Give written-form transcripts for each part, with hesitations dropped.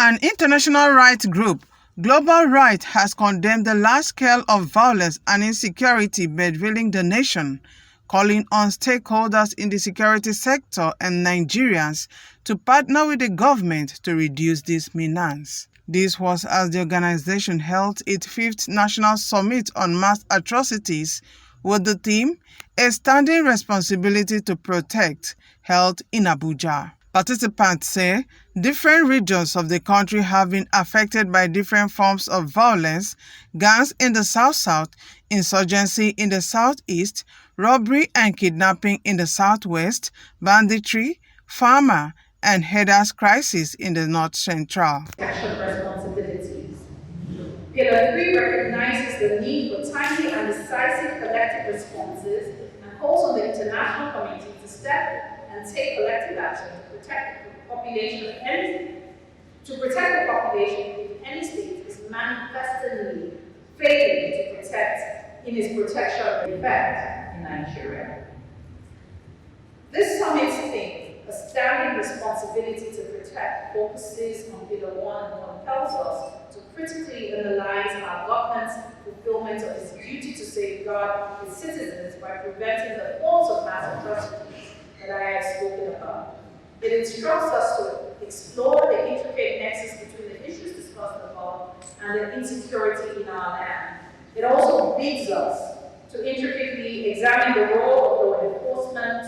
An international rights group, Global Right, has condemned the large scale of violence and insecurity bedevilling the nation, calling on stakeholders in the security sector and Nigerians to partner with the government to reduce this menace. This was as the organization held its 5th National Summit on Mass Atrocities with the theme, A Standing Responsibility to Protect, held in Abuja. Participants say different regions of the country have been affected by different forms of violence: gangs in the South-South, insurgency in the Southeast, robbery and kidnapping in the Southwest, banditry, farmer, and headers crisis in the North Central. Action responsibilities. Pillar 3 recognizes the need for timely and decisive collective responses and calls on the international community to step and take collective action to protect the population of any state. To protect the population if any state is manifestly failing to protect in its protection effect in Nigeria. This summit's theme, a standing responsibility to protect, focuses on Pillar 1 and compels us to critically analyze our government's fulfillment of its duty to safeguard its citizens by preventing the forms of mass atrocities that I have spoken about. It instructs us to explore the intricate nexus between the issues discussed above and the insecurity in our land. It also bids us to intricately examine the role of law enforcement,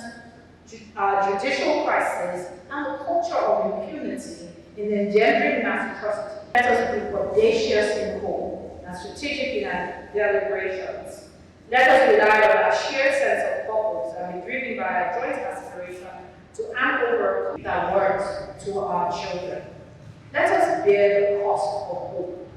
judicial crisis, and the culture of impunity in engendering mass atrocities. Let us be audacious in hope and strategic in our deliberations. Let us rely on our shared sense of purpose and be driven by our joint aspiration to ample work that works to our children. Let us bear the cost of hope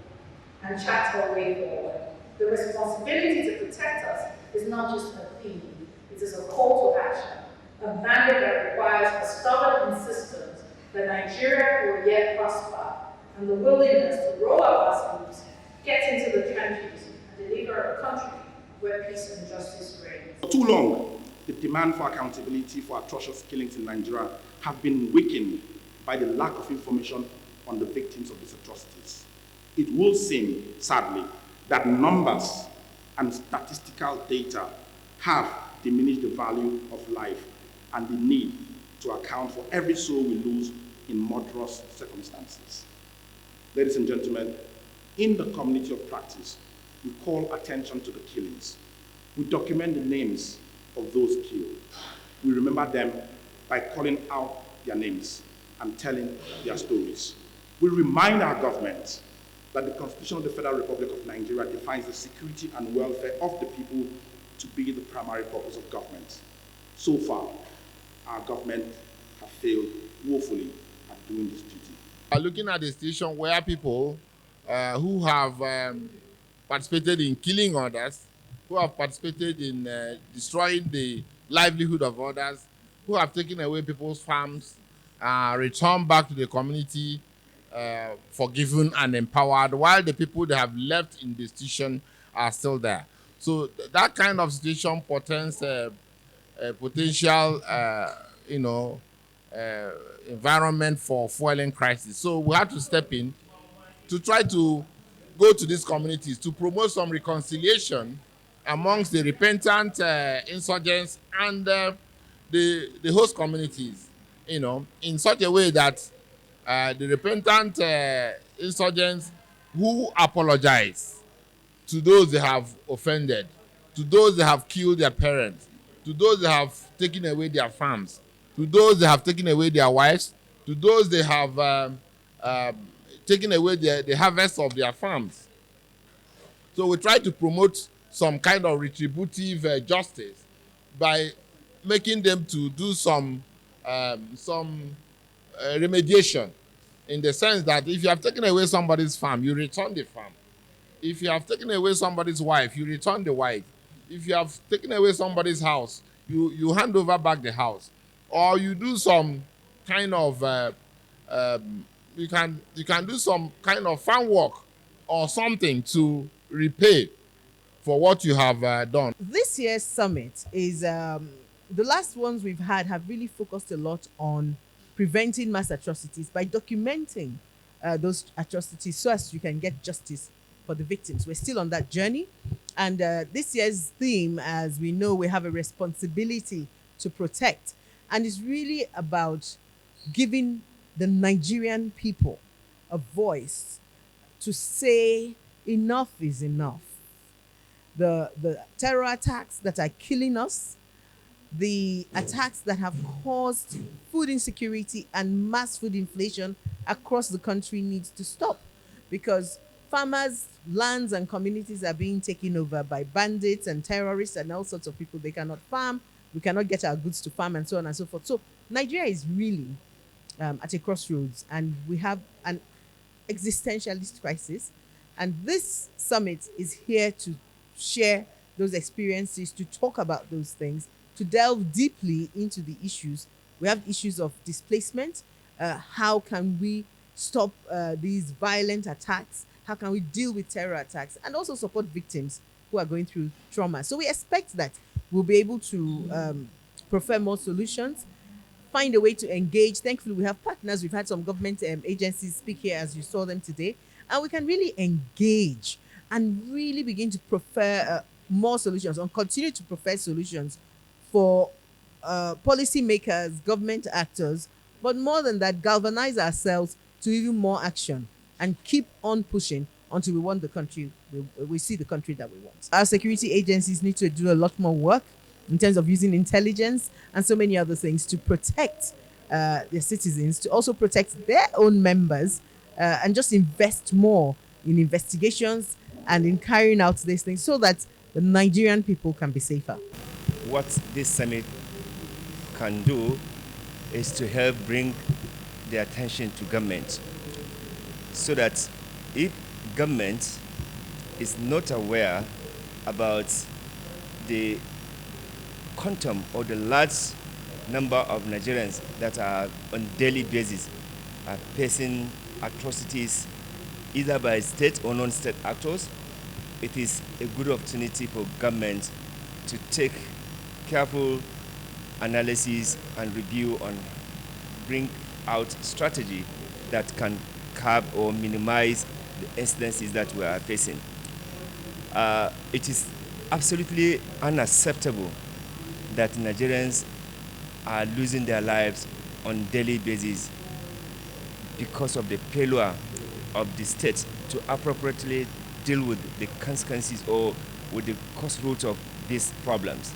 and chart our way forward. The responsibility to protect us is not just a theme, it is a call to action, a mandate that requires a stubborn insistence that Nigeria will yet prosper, and the willingness to roll up our sleeves, get into the trenches, and deliver a country where peace and justice reign. For too long, the demand for accountability for atrocious killings in Nigeria have been weakened by the lack of information on the victims of these atrocities. It will seem, sadly, that numbers and statistical data have diminished the value of life and the need to account for every soul we lose in murderous circumstances. Ladies and gentlemen, in the community of practice, we call attention to the killings. We document the names of those killed. We remember them by calling out their names and telling their stories. We remind our government that the Constitution of the Federal Republic of Nigeria defines the security and welfare of the people to be the primary purpose of government. So far, our government have failed woefully at doing this duty. Looking at the situation where people who have participated in killing others, who have participated in destroying the livelihood of others, who have taken away people's farms, returned back to the community forgiven and empowered, while the people they have left in the institution are still there. So that kind of situation portends a potential, environment for fueling crisis. So we have to step in to try to go to these communities to promote some reconciliation amongst the repentant insurgents and the host communities, in such a way that the repentant insurgents who apologize to those they have offended, to those they have killed their parents, to those they have taken away their farms, to those they have taken away their wives, to those they have taken away the harvest of their farms. So we try to promote some kind of retributive justice by making them to do some remediation, in the sense that if you have taken away somebody's farm, you return the farm. If you have taken away somebody's wife, you return the wife. If you have taken away somebody's house, you hand over back the house. Or you do some kind of you can do some kind of farm work or something to repay for what you have done. This year's summit is the last ones we've had have really focused a lot on preventing mass atrocities by documenting those atrocities so as you can get justice for the victims. We're still on that journey. And this year's theme, as we know, we have a responsibility to protect. And it's really about giving the Nigerian people a voice to say enough is enough. The terror attacks that are killing us, the attacks that have caused food insecurity and mass food inflation across the country needs to stop, because farmers, lands and communities are being taken over by bandits and terrorists and all sorts of people. They cannot farm, we cannot get our goods to farm, and so on and so forth. So Nigeria is really at a crossroads, and we have an existentialist crisis. And this summit is here to share those experiences, to talk about those things, to delve deeply into the issues. We have issues of displacement. How can we stop these violent attacks? How can we deal with terror attacks and also support victims who are going through trauma? So we expect that we'll be able to prefer more solutions, find a way to engage. Thankfully, we have partners. We've had some government agencies speak here, as you saw them today, and we can really engage and really begin to prefer more solutions, and continue to prefer solutions for policymakers, government actors, but more than that, galvanize ourselves to even more action and keep on pushing until we want the country, we see the country that we want. Our security agencies need to do a lot more work in terms of using intelligence and so many other things to protect their citizens, to also protect their own members, and just invest more in investigations and in carrying out these things so that the Nigerian people can be safer. What this summit can do is to help bring the attention to government, so that if government is not aware about the quantum or the large number of Nigerians that are on daily basis are facing atrocities either by state or non-state actors, it is a good opportunity for government to take careful analysis and review and bring out strategy that can curb or minimize the incidences that we are facing. It is absolutely unacceptable that Nigerians are losing their lives on daily basis because of the failure of the state to appropriately deal with the consequences or with the cause root of these problems.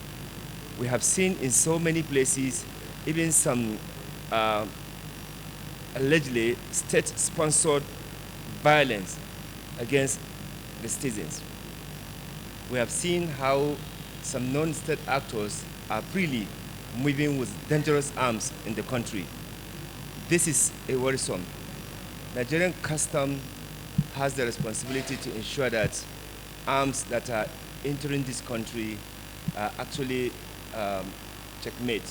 We have seen in so many places, even some allegedly state-sponsored violence against the citizens. We have seen how some non-state actors are freely moving with dangerous arms in the country. This is a worrisome. Nigerian custom has the responsibility to ensure that arms that are entering this country are actually checkmate.